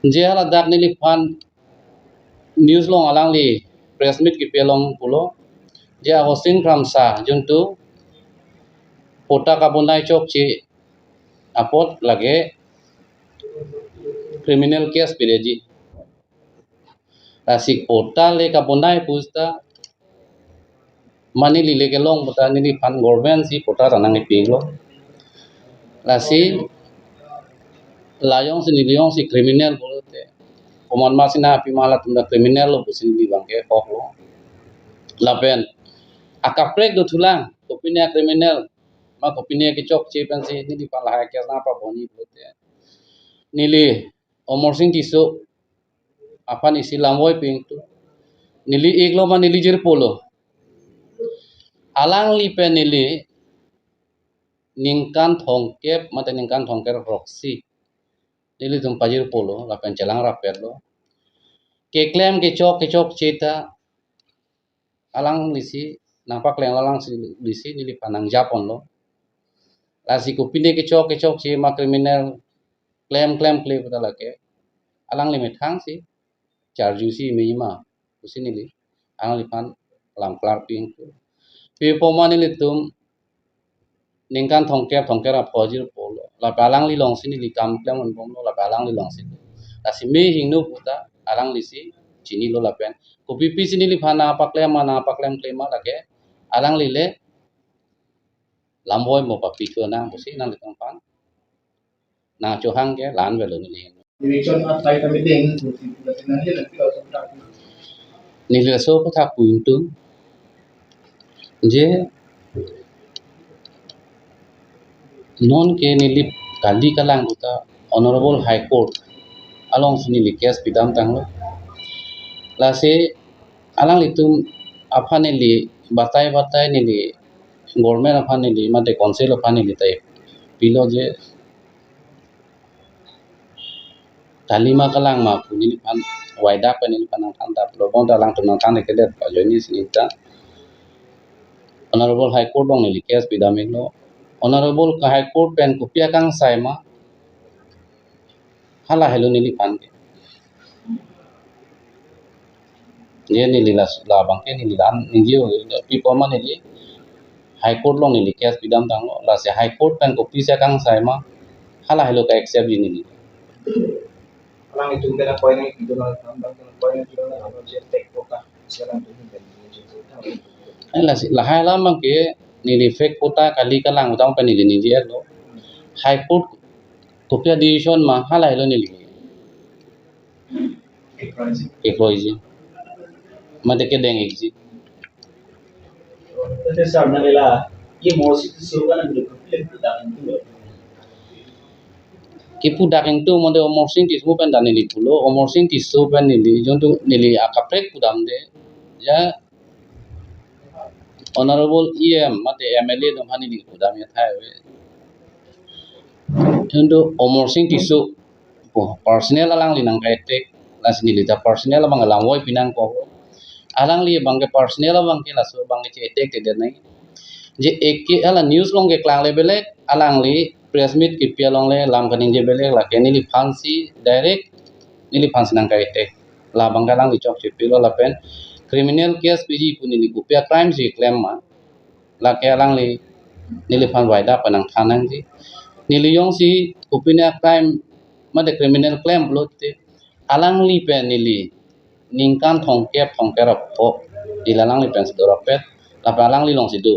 je hala dak nili fan news long alang li press meet ki pelong pulo je hosting from sa juntu pota kabunai chok chi apot lage criminal case pireji asik pota le kabunai pusta mani li leke long pota nili fan government si pota ranang ipilo lasi layong si niliong si criminal bolote koman masina api mala tunda criminal lo busin di bangke kok lo lapen akaprek do tulang kopinia criminal ma kopinia ke chok che pensi nili pala ke na pa boni bolote nili omorsing tiso apan isi lamoi ping tu nili iglo ma nili jir polo alang li pe nili ningkan thongkep mate ningkan thongker roksi nili tum pajir polo lapen celang rapet lo ke klaim ke chok ceta alang lisi nampak leng alang lisi nili panang japon lo lasi kupine ke chok che ma criminal klaim klip lake alang limit hang si charju si mima usi nili alang lipan lam klar ping pi pomani litum ningkan thongker apojir polo la balang li long sini li kam klem on bom la balang li long sini lasi me hingnu puta alang lisi chini lo la pen ko pipi sini li phana pa klem klema lage alang li le lamboy mo pa pi ko na busi nang litong pan na chohang ke lan velo ni Direction at tayo kami din, nila so patha puintu je non ke nili kali kalang buta honorable high court along sini li case pidam tanglo lase alang litum aphane li batai nili government aphane li mate council aphane li tai pilo je talima kalang ma punili pan waida pa nili panang tanda lobong dalang tunang tanda kedet pa joni sinita honorable high court dong nili case pidam lo honorable high court pen kupia kang saima hala hello nili pan ye nili la bangke nili dan ningio people man nili high court long nili case pidam tang lo la se high court pen kupia kang saima hala hello ka accept nili alang itu kena poin yang itu nak tambah poin yang itu nak apa je tek kota sekarang tu ni la hai la bangke nili fake kota kali kalang utang pen nili nili lo high court kupia decision ma hala hello nili ekroiji mate ke deng exi itu sama nila ये मौसी तो सोगा ना जो फिल्म डालने तो kipu daking tu mode omorsing tismu pen danili pulo omorsing tisu pen nili jontu nili akaprek pudam de ya honorable em mate mla dom hani nili pudam ya thai we jontu omorsing tisu personal alang linang kai tek las nili ta personal bang alang woi pinang ko alang li bang ke personal bang ke laso bang ke tek te nai je ek ala news long ke klang le bele alang li press meet ki pialong le lam kaning je bele la ke nili fancy direct nili fancy nang kai tek la bang galang li chok che pilo la pen criminal case piji puni ni kupia crime si claim ma la ke alang li nili fan waida panang thanang ji nili yong si kupina crime ma de criminal claim blote alang li pen nili ningkan thongker po dilalang li pen sidora pet la alang li long sidu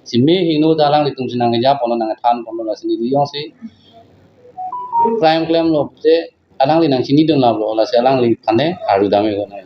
si me hinu dalang li tum sinang ja pono nang than pono la sini liong si crime claim lo te alang li nang sini don la lo la se alang li phane haru dame go na